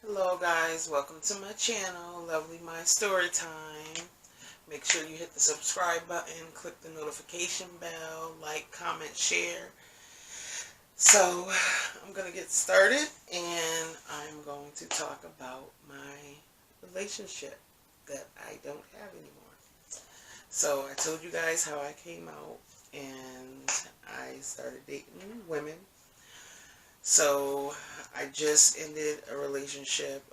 Hello guys, welcome to my channel, Lovely My Story Time. Make sure you hit the subscribe button, click the notification bell, like, comment, share. So, I'm going to get started and I'm going to talk about my relationship that I don't have anymore. So, I told you guys how I came out and I started dating women. So I just ended a relationship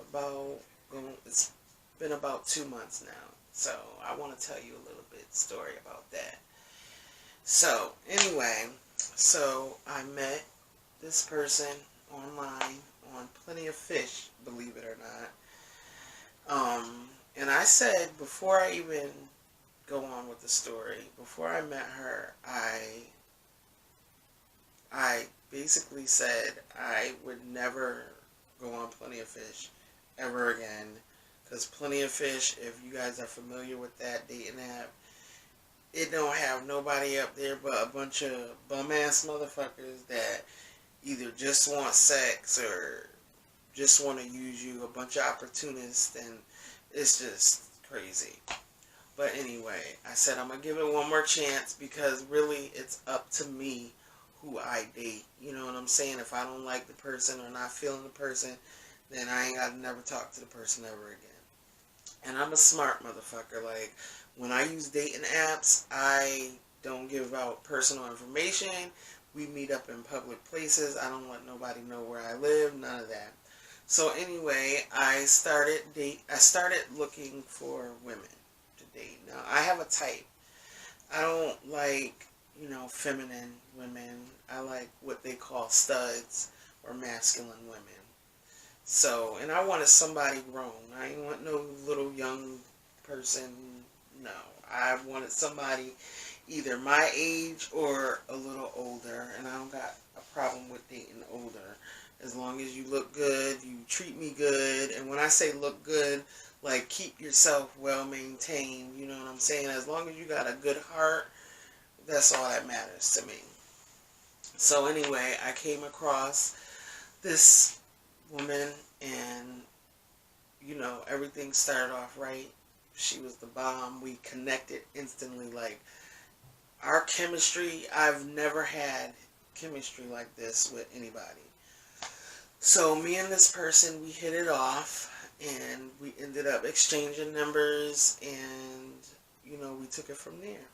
it's been about 2 months now. So I want to tell you a little bit story about that. So anyway, I met this person online on Plenty of Fish, believe it or not. And I said before I even go on with the story, before I met her, I basically said I would never go on Plenty of Fish ever again. Because Plenty of Fish, if you guys are familiar with that dating app, it don't have nobody up there but a bunch of bum-ass motherfuckers that either just want sex or just want to use you, a bunch of opportunists, and it's just crazy. But anyway, I said I'm going to give it one more chance because really it's up to me who I date. You know what I'm saying? If I don't like the person or not feeling the person, then I ain't got to never talk to the person ever again. And I'm a smart motherfucker. Like, when I use dating apps, I don't give out personal information. We meet up in public places. I don't let nobody know where I live, none of that. So anyway, I started looking for women to date. Now, I have a type. I don't like, feminine women. I like what they call studs or masculine women. So, and I wanted somebody grown. I didn't want no little young person. No, I wanted somebody either my age or a little older. And I don't got a problem with dating older. As long as you look good, you treat me good. And when I say look good, like keep yourself well maintained. You know what I'm saying? As long as you got a good heart, that's all that matters to me. So anyway, I came across this woman and, everything started off right. She was the bomb. We connected instantly. Like, our chemistry, I've never had chemistry like this with anybody. So me and this person, we hit it off and we ended up exchanging numbers and, we took it from there.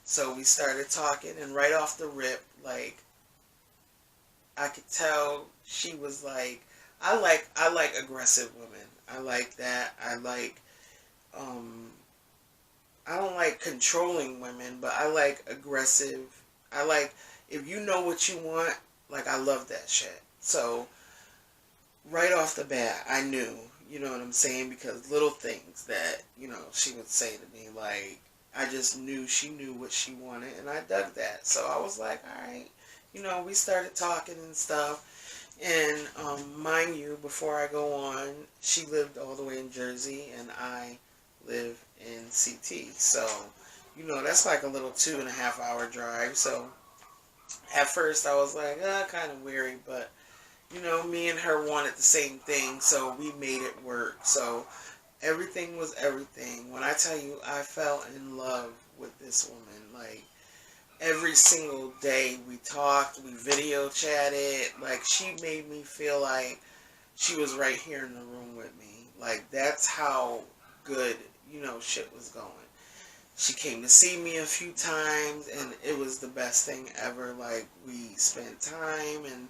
So we started talking and right off the rip, like, I could tell she was like, I like aggressive women. I like that. I don't like controlling women, but I like aggressive. I like, if you know what you want, like, I love that shit. So right off the bat, I knew, you know what I'm saying? Because little things that, she would say to me, like, I just knew she knew what she wanted, and I dug that. So I was like, all right. We started talking and stuff. And mind you, before I go on, she lived all the way in Jersey, and I live in CT. So, that's like a little 2.5 hour drive. So at first I was like, kind of weary, but me and her wanted the same thing, so we made it work. So everything was everything. When I tell you I fell in love with this woman, like, every single day we talked, we video chatted, like, she made me feel like she was right here in the room with me. Like, that's how good, shit was going. She came to see me a few times and it was the best thing ever. Like, we spent time and,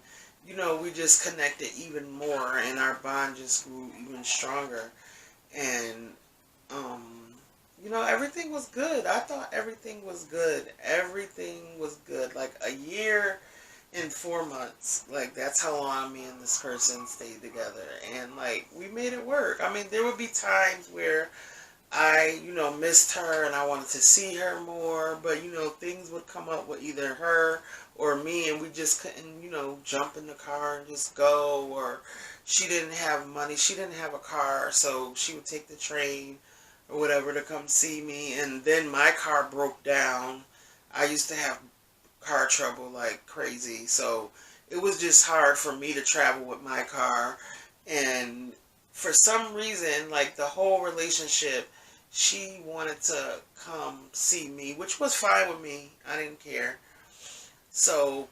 we just connected even more and our bond just grew even stronger. And, everything was good. I thought everything was good. Everything was good. Like, a year and 4 months. Like, that's how long me and this person stayed together. And, like, we made it work. I mean, there would be times where I, missed her and I wanted to see her more. But, things would come up with either her or me and we just couldn't, jump in the car and just go. Or she didn't have money. She didn't have a car, so she would take the train or whatever to come see me. And then my car broke down. I used to have car trouble like crazy, so it was just hard for me to travel with my car. And for some reason, like the whole relationship, she wanted to come see me, which was fine with me. I didn't care. So,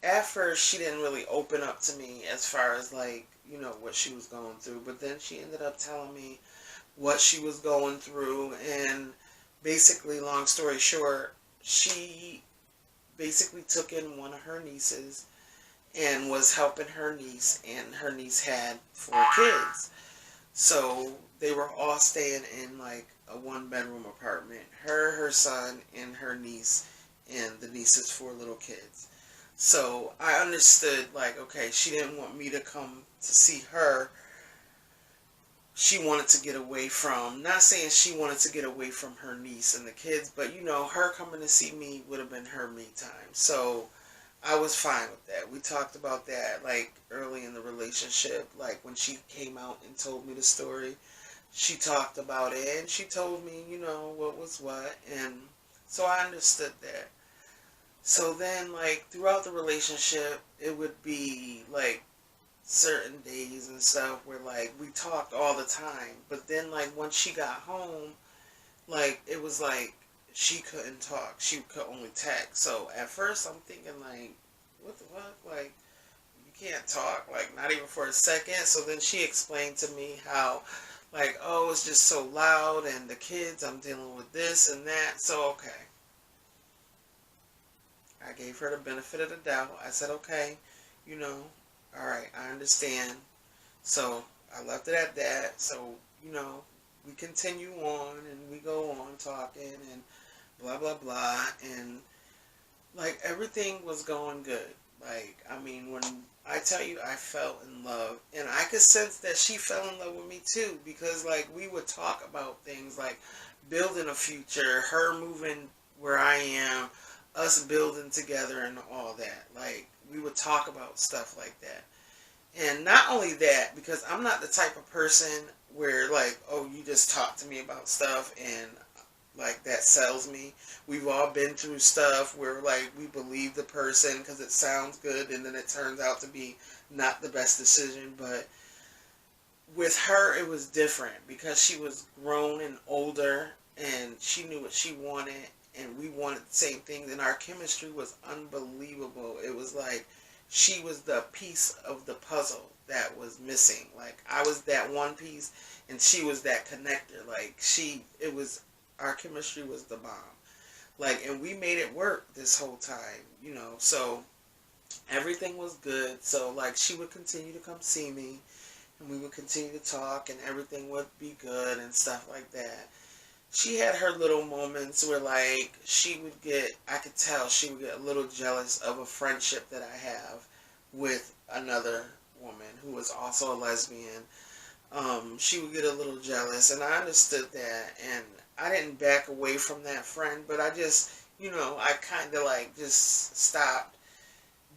at first she didn't really open up to me as far as like, you know, what she was going through. But then she ended up telling me what she was going through, and basically, long story short, she basically took in one of her nieces and was helping her niece, and her niece had 4 kids. So they were all staying in like a 1 bedroom apartment. Her son, and her niece, and the niece's 4 little kids. So I understood, like, okay, she didn't want me to come to see her. She wanted to get away from, not saying she wanted to get away from her niece and the kids, but you know, her coming to see me would have been her me time. So I was fine with that. We talked about that like early in the relationship, like when she came out and told me the story. She talked about it and she told me, you know, what was what, and so I understood that. So then, like, throughout the relationship, it would be like certain days and stuff where like we talked all the time, but then like once she got home, like it was like she couldn't talk, she could only text. So at first I'm thinking like, what the fuck, like you can't talk, like not even for a second. So then she explained to me how like, oh, it's just so loud and the kids, I'm dealing with this and that. So okay, I gave her the benefit of the doubt. I said, okay, you know, all right, I understand. So I left it at that. So, you know, we continue on and we go on talking and blah, blah, blah. And like everything was going good. Like, I mean, when I tell you I fell in love, and I could sense that she fell in love with me too, because like we would talk about things like building a future, her moving where I am, us building together and all that. Like, we would talk about stuff like that. And not only that, because I'm not the type of person where like, oh, you just talk to me about stuff and like that sells me. We've all been through stuff where like we believe the person because it sounds good and then it turns out to be not the best decision. But with her, it was different because she was grown and older and she knew what she wanted and we wanted the same things, and our chemistry was unbelievable. It was like she was the piece of the puzzle that was missing. Like I was that one piece and she was that connector. Like it was, our chemistry was the bomb. Like, and we made it work this whole time, you know. So everything was good. So like she would continue to come see me and we would continue to talk and everything would be good and stuff like that. She had her little moments where like she would get, I could tell she would get a little jealous of a friendship that I have with another woman who was also a lesbian. She would get a little jealous and I understood that, and I didn't back away from that friend, but I just, you know, I kind of like just stopped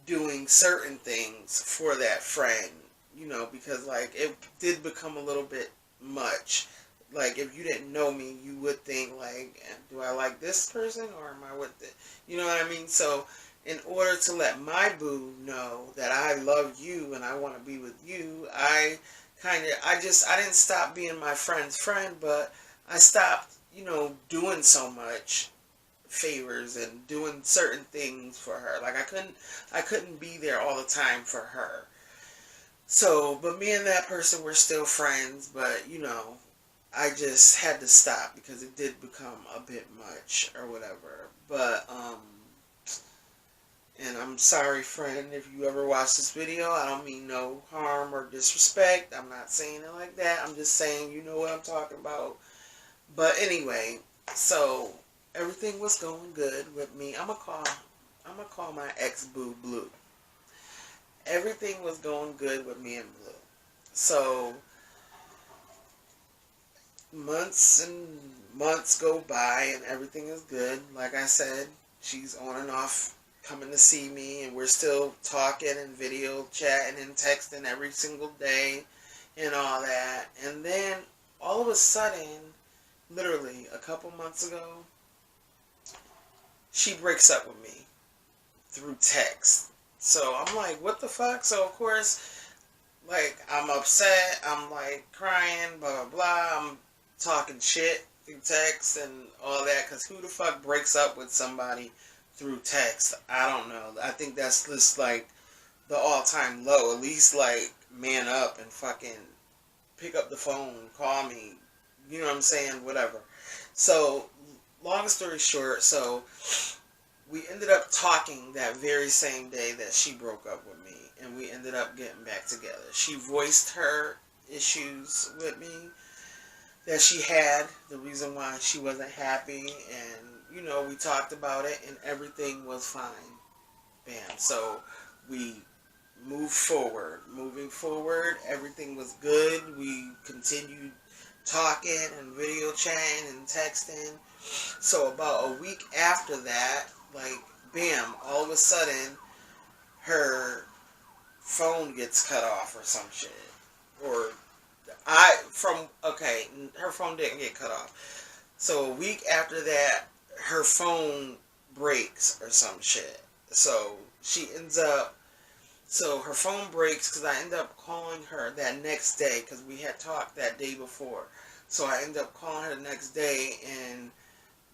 doing certain things for that friend, you know, because like it did become a little bit much. Like if you didn't know me, you would think like, do I like this person or am I with it? You know what I mean? So in order to let my boo know that I love you and I want to be with you, I didn't stop being my friend's friend, but I stopped, you know, doing so much favors and doing certain things for her. Like I couldn't be there all the time for her. So, but me and that person were still friends, but you know, I just had to stop because it did become a bit much or whatever. But and I'm sorry, friend, if you ever watch this video. I don't mean no harm or disrespect. I'm not saying it like that. I'm just saying, you know what I'm talking about. But anyway, so everything was going good with me. I'm gonna call my ex boo Blue. Everything was going good with me and Blue. So months and months go by and everything is good. Like I said, she's on and off coming to see me and we're still talking and video chatting and texting every single day and all that. And then all of a sudden, literally a couple months ago, she breaks up with me through text. So I'm like, what the fuck? So of course, like, I'm upset. I'm like crying, blah, blah, blah. I'm talking shit through text and all that. Because who the fuck breaks up with somebody through text? I don't know. I think that's just like the all-time low. At least like man up and fucking pick up the phone, call me. You know what I'm saying? Whatever. So, long story short, so we ended up talking that very same day that she broke up with me, and we ended up getting back together. She voiced her issues with me that she had, the reason why she wasn't happy, and you know, we talked about it, and everything was fine. Bam. So we moved forward. Moving forward, everything was good. We continued talking and video chatting and texting. So about a week after that, like, bam, all of a sudden, her phone gets cut off or some shit. Or, her phone didn't get cut off. So a week after that, her phone breaks or some shit. So her phone breaks because I end up calling her that next day because we had talked that day before. So I end up calling her the next day and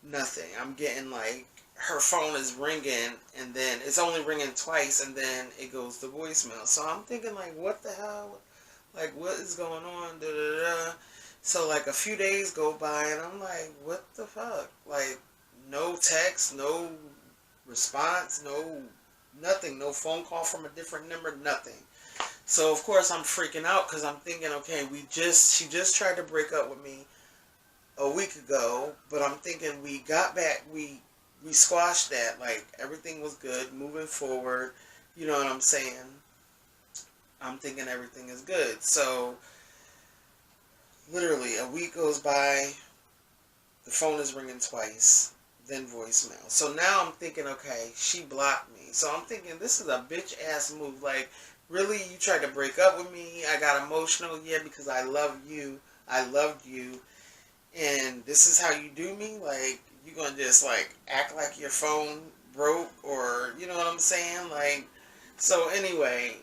nothing. I'm getting like, her phone is ringing and then it's only ringing twice and then it goes to voicemail. So I'm thinking like, what the hell? Like, what is going on? Da, da, da. So like a few days go by and I'm like, what the fuck? Like, no text, no response, no nothing, no phone call from a different number, nothing. So of course I'm freaking out because I'm thinking, okay, she just tried to break up with me a week ago, but I'm thinking we got back, we squashed that, like everything was good, moving forward, you know what I'm saying? I'm thinking everything is good. So literally a week goes by, the phone is ringing twice, then voicemail. So now I'm thinking, okay, she blocked me. So I'm thinking this is a bitch ass move. Like, really, you tried to break up with me? I got emotional, yeah, because I love you. I loved you. And this is how you do me? Like, you gonna just like act like your phone broke, or you know what I'm saying? Like, so anyway,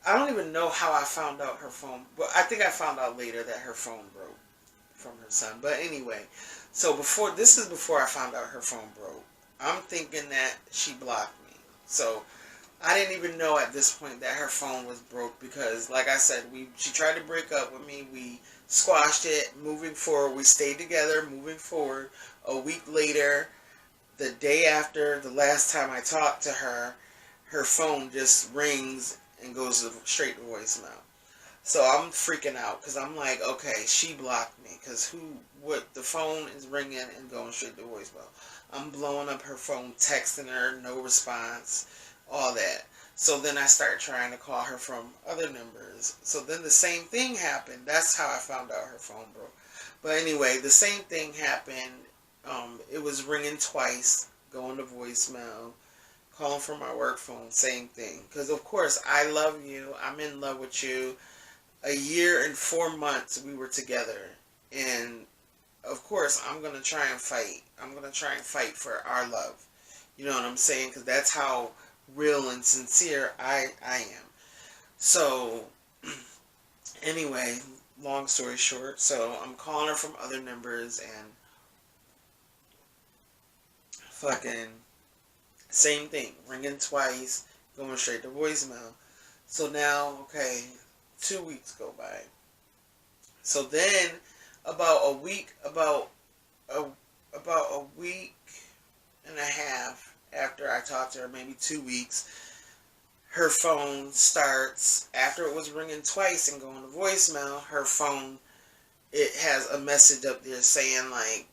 I don't even know how I found out her phone, but I think I found out later that her phone broke from her son. But anyway, so before I found out her phone broke. I'm thinking that she blocked me. So I didn't even know at this point that her phone was broke because, like I said, she tried to break up with me. We squashed it. Moving forward, we stayed together. Moving forward, a week later, the day after the last time I talked to her, her phone just rings and goes straight to voicemail. So I'm freaking out because I'm like, okay, she blocked me because the phone is ringing and going straight to voicemail. I'm blowing up her phone, texting her, no response, all that. So then I start trying to call her from other numbers. So then the same thing happened. That's how I found out her phone broke. But anyway, the same thing happened. It was ringing twice, going to voicemail, calling from my work phone, same thing. Because of course, I love you. I'm in love with you. A year and 4 months we were together. And of course, I'm going to try and fight. I'm going to try and fight for our love. You know what I'm saying? Because that's how real and sincere I am. So, anyway, long story short, so I'm calling her from other numbers and fucking same thing. Ringing twice, going straight to voicemail. So now, okay, 2 weeks go by. So then, about a week and a half after I talked to her, maybe 2 weeks, her phone starts, after it was ringing twice and going to voicemail, her phone, it has a message up there saying like,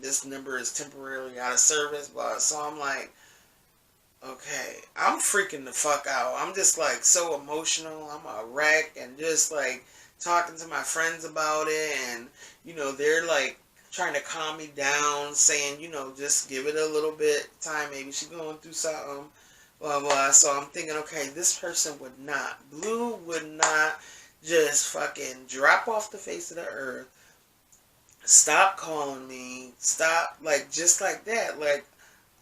this number is temporarily out of service, blah. So I'm like, okay, I'm freaking the fuck out. I'm just like so emotional. I'm a wreck and just like talking to my friends about it, and you know, they're like trying to calm me down, saying, you know, just give it a little bit time, maybe she's going through something, blah blah. So I'm thinking, okay, this person Blue would not just fucking drop off the face of the earth, stop calling me, stop, like, just like that, like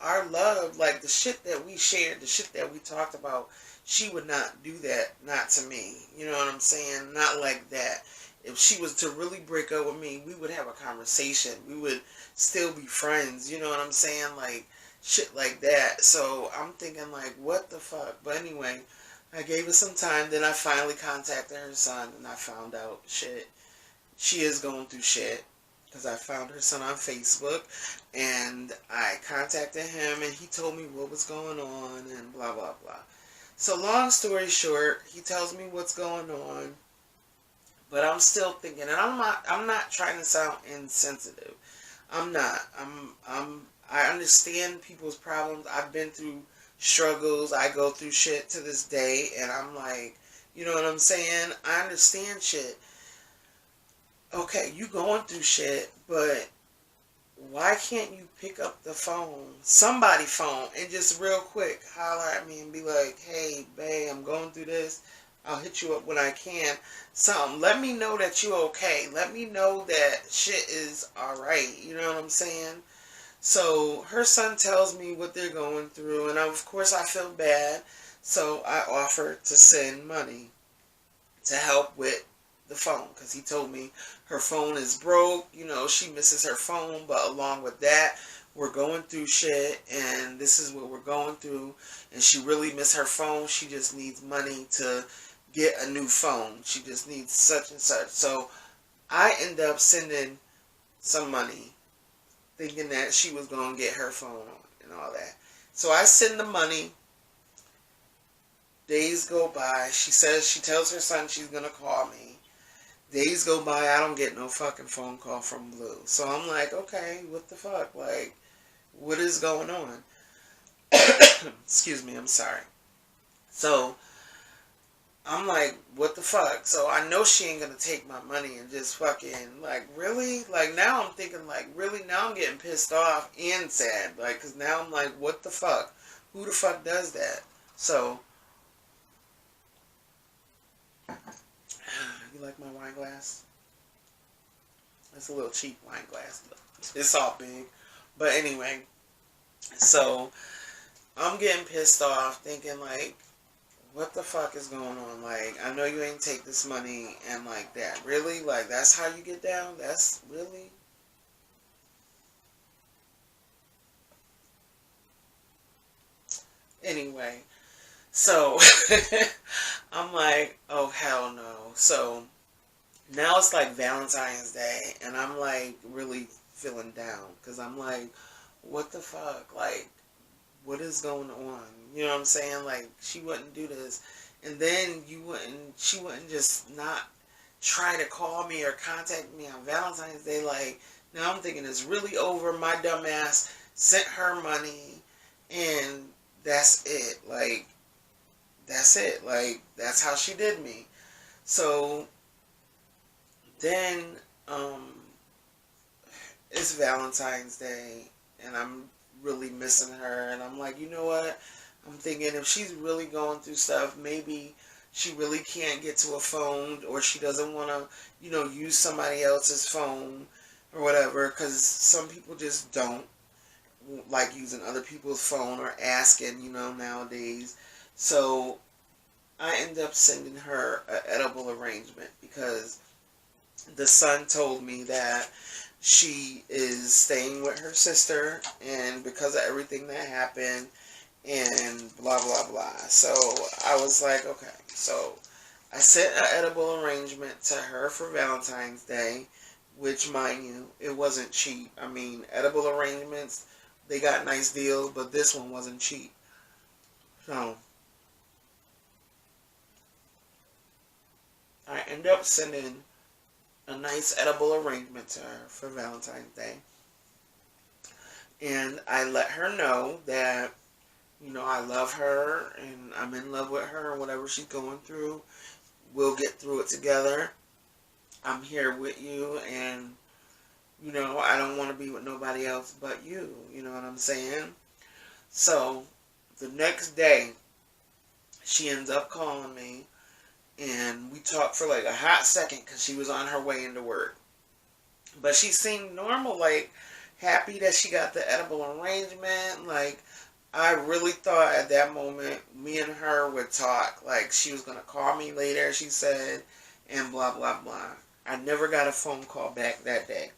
our love, like the shit that we shared, the shit that we talked about, she would not do that, not to me. You know what I'm saying? Not like that. If she was to really break up with me, we would have a conversation. We would still be friends. You know what I'm saying? Like, shit like that. So I'm thinking, like, what the fuck? But anyway, I gave her some time. Then I finally contacted her son, and I found out shit. She is going through shit. Because I found her son on Facebook, and I contacted him, and he told me what was going on, and blah, blah, blah. So long story short, he tells me what's going on, but I'm still thinking, and I'm not trying to sound insensitive. I'm not. I understand people's problems. I've been through struggles. I go through shit to this day, and I'm like, you know what I'm saying? I understand shit. Okay, you going through shit, but why can't you pick up the phone, somebody's phone, and just real quick holler at me and be like, hey, babe, I'm going through this. I'll hit you up when I can. Something. Let me know that you okay. Let me know that shit is alright. You know what I'm saying? So her son tells me what they're going through, and of course I feel bad. So I offered to send money to help with the phone, because he told me her phone is broke. You know, she misses her phone, but along with that, we're going through shit, and this is what we're going through, and she really misses her phone. She just needs money to get a new phone. She just needs such and such. So I end up sending some money, thinking that she was going to get her phone and all that. So I send the money. Days go by. She tells her son she's going to call me. Days go by, I don't get no fucking phone call from Blue. So I'm like, okay, what the fuck? Like, what is going on? Excuse me, I'm sorry. So I'm like, what the fuck? So I know she ain't gonna take my money and just fucking, like, really? Like, now I'm thinking, like, really? Now I'm getting pissed off and sad. Like, because now I'm like, what the fuck? Who the fuck does that? So, you like my wine glass? It's a little cheap wine glass, but it's all big. But anyway, so I'm getting pissed off, thinking like, what the fuck is going on? Like, I know you ain't take this money and like that. Really? Like, that's how you get down? That's really? Anyway, so I'm like, oh hell no. So now it's like Valentine's Day, and I'm like really feeling down, because I'm like, what the fuck? Like, what is going on? You know what I'm saying? Like, she wouldn't do this, and then she wouldn't just not try to call me or contact me on Valentine's Day. Like, now I'm thinking it's really over. My dumb ass sent her money, and that's it. Like, that's it. Like, that's how she did me. So then, it's Valentine's Day, and I'm really missing her, and I'm like, you know what? I'm thinking if she's really going through stuff, maybe she really can't get to a phone, or she doesn't want to, use somebody else's phone or whatever, because some people just don't like using other people's phone or asking, nowadays. So I end up sending her an edible arrangement, because the son told me that she is staying with her sister, and because of everything that happened, and blah, blah, blah. So I was like, okay. So I sent an edible arrangement to her for Valentine's Day, which, mind you, it wasn't cheap. I mean, edible arrangements, they got nice deals, but this one wasn't cheap. So I end up sending a nice edible arrangement to her for Valentine's Day. And I let her know that, I love her and I'm in love with her, and whatever she's going through, we'll get through it together. I'm here with you, and, I don't want to be with nobody else but you. You know what I'm saying? So the next day, she ends up calling me, and we talked for like a hot second, because she was on her way into work. But she seemed normal, like happy that she got the edible arrangement. Like, I really thought at that moment me and her would talk. Like, she was going to call me later, she said, and blah, blah, blah. I never got a phone call back that day.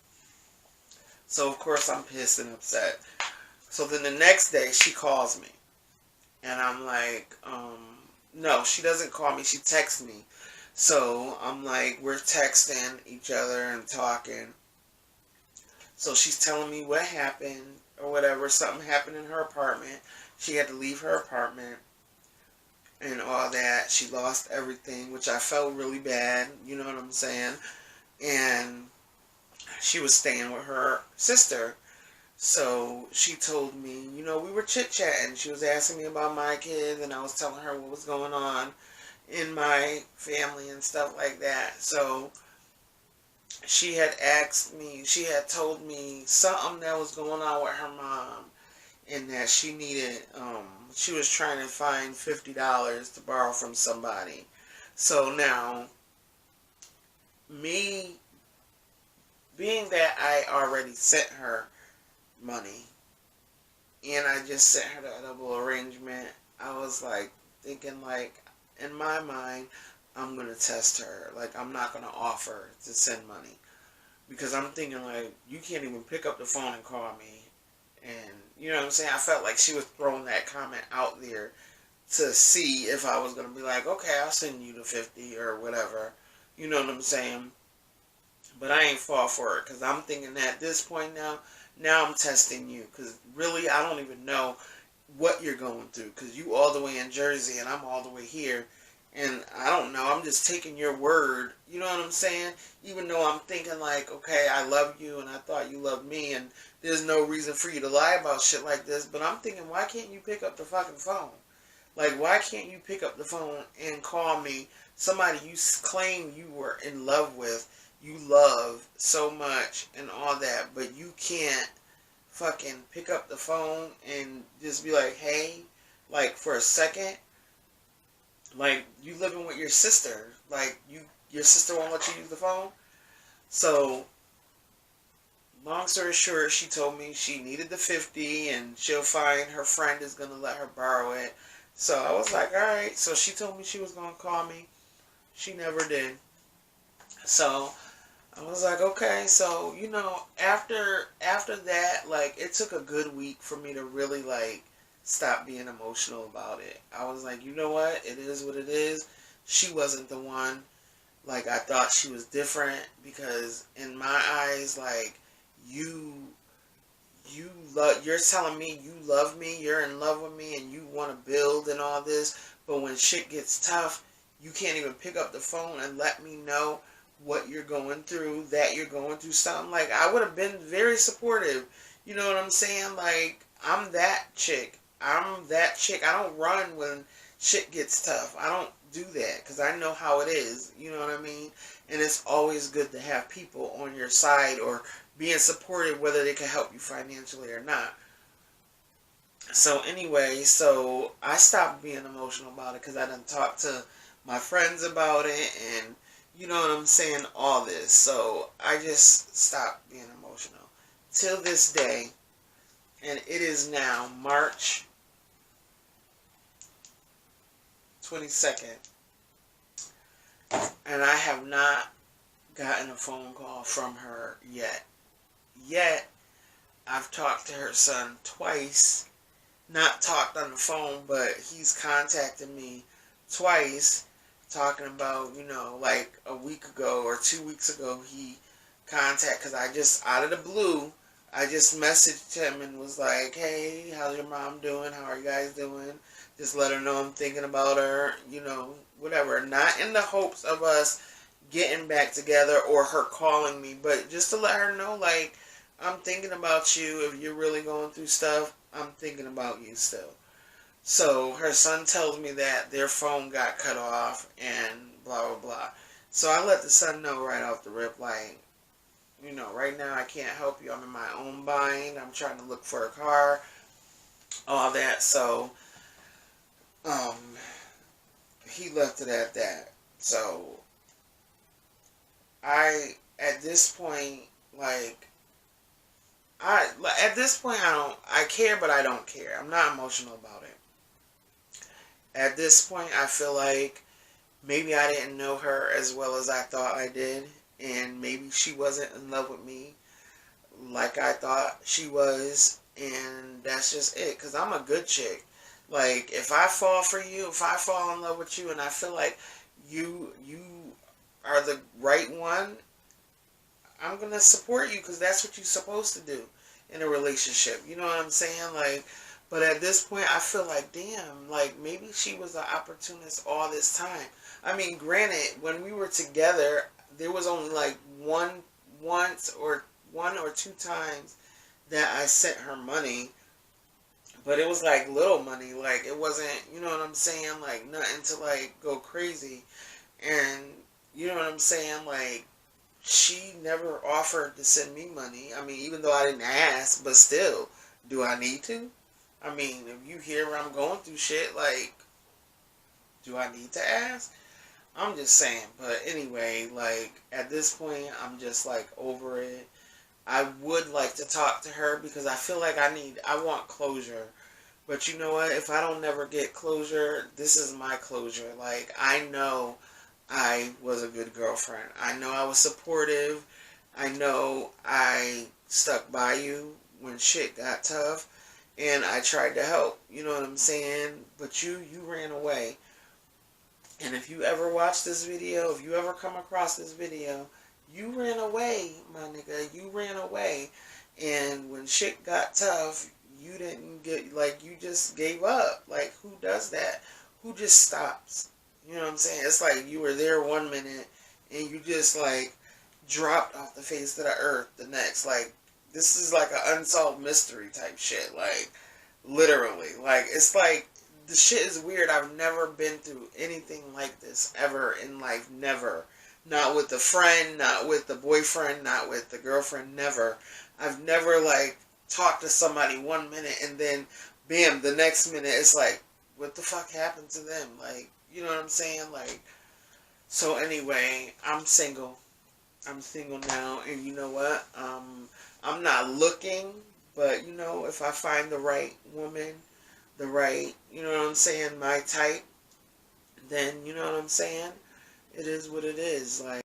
So, of course, I'm pissed and upset. So then the next day, she calls me. And I'm like, no, she doesn't call me. She texts me. So I'm like, we're texting each other and talking. So she's telling me what happened or whatever. Something happened in her apartment. She had to leave her apartment and all that. She lost everything, which I felt really bad. You know what I'm saying? And she was staying with her sister. So she told me, you know, we were chit-chatting. She was asking me about my kids, and I was telling her what was going on in my family and stuff like that. So she had asked me, she had told me something that was going on with her mom, and that she needed, she was trying to find $50 to borrow from somebody. So now, me, being that I already sent her money, and I just sent her the edible arrangement, I was like, thinking like, in my mind, I'm going to test her. Like, I'm not going to offer to send money. Because I'm thinking like, you can't even pick up the phone and call me. And, you know what I'm saying? I felt like she was throwing that comment out there to see if I was going to be like, okay, I'll send you the 50 or whatever. You know what I'm saying? But I ain't fall for it, because I'm thinking at this point now I'm testing you, because really I don't even know what you're going through, because you all the way in Jersey and I'm all the way here, and I don't know, I'm just taking your word, you know what I'm saying? Even though I'm thinking like, okay, I love you and I thought you loved me, and there's no reason for you to lie about shit like this, but I'm thinking, why can't you pick up the fucking phone? Like, why can't you pick up the phone and call me, somebody you claim you were in love with, you love so much and all that, but you can't fucking pick up the phone and just be like, hey, like, for a second, like, you living with your sister, like, your sister won't let you use the phone? So, long story short, she told me she needed the 50 and she'll find her friend is going to let her borrow it. So I was like, alright. So she told me she was going to call me. She never did. So I was like, okay. So, you know, after that, like, it took a good week for me to really, like, stop being emotional about it. I was like, you know what? It is what it is. She wasn't the one. Like, I thought she was different, because in my eyes, like, you're telling me you love me, you're in love with me, and you want to build and all this, but when shit gets tough, you can't even pick up the phone and let me know what you're going through, that you're going through something. Like, I would have been very supportive. You know what I'm saying? Like, I'm that chick. I'm that chick. I don't run when shit gets tough. I don't do that, because I know how it is. You know what I mean? And it's always good to have people on your side, or being supportive, whether they can help you financially or not. So anyway, so I stopped being emotional about it, because I done talked to my friends about it, and you know what I'm saying, all this. So I just stopped being emotional till this day, and it is now March 22nd, and I have not gotten a phone call from her yet. I've talked to her son twice. Not talked on the phone, but he's contacted me twice, talking about, you know, like a week ago or 2 weeks ago, he because I just, out of the blue, I just messaged him and was like, hey, how's your mom doing? How are you guys doing? Just let her know I'm thinking about her, you know, whatever. Not in the hopes of us getting back together or her calling me, but just to let her know, like, I'm thinking about you. If you're really going through stuff, I'm thinking about you still. So her son tells me that their phone got cut off and blah, blah, blah. So I let the son know right off the rip, like, you know, right now I can't help you. I'm in my own bind. I'm trying to look for a car, all that. So um, he left it at that. So at this point, like, at this point, I care, but I don't care. I'm not emotional about it. At this point, I feel like maybe I didn't know her as well as I thought I did, and maybe she wasn't in love with me like I thought she was, and that's just it. Cause I'm a good chick. Like if I fall for you, if I fall in love with you, and I feel like you are the right one, I'm gonna support you because that's what you're supposed to do in a relationship. You know what I'm saying? Like, but at this point, I feel like, damn, like maybe she was an opportunist all this time. I mean, granted, when we were together, there was only like one or two times that I sent her money, but it was like little money. Like it wasn't, you know what I'm saying? Like nothing to like go crazy. And you know what I'm saying? Like she never offered to send me money. I mean, even though I didn't ask, but still, do I need to? I mean, if you hear I'm going through shit, like, do I need to ask? I'm just saying. But anyway, like, at this point, I'm just, like, over it. I would like to talk to her because I feel like I want closure. But you know what? If I don't never get closure, this is my closure. Like, I know I was a good girlfriend. I know I was supportive. I know I stuck by you when shit got tough. And I tried to help. You know what I'm saying? But you ran away. And if you ever watch this video, if you ever come across this video, you ran away, my nigga. You ran away. And when shit got tough, you didn't get, like, you just gave up. Like, who does that? Who just stops? You know what I'm saying? It's like you were there 1 minute and you just, like, dropped off the face of the earth the next. Like, this is like an unsolved mystery type shit. Like, literally. Like, it's like, the shit is weird. I've never been through anything like this ever in life. Never. Not with the friend, not with the boyfriend, not with the girlfriend. Never. I've never, like, talked to somebody 1 minute and then, bam, the next minute it's like, what the fuck happened to them? Like, you know what I'm saying? Like, so anyway, I'm single. I'm single now, and you know what? I'm not looking, but you know, if I find the right woman, the right, you know what I'm saying, my type, then you know what I'm saying? It is what it is. Like,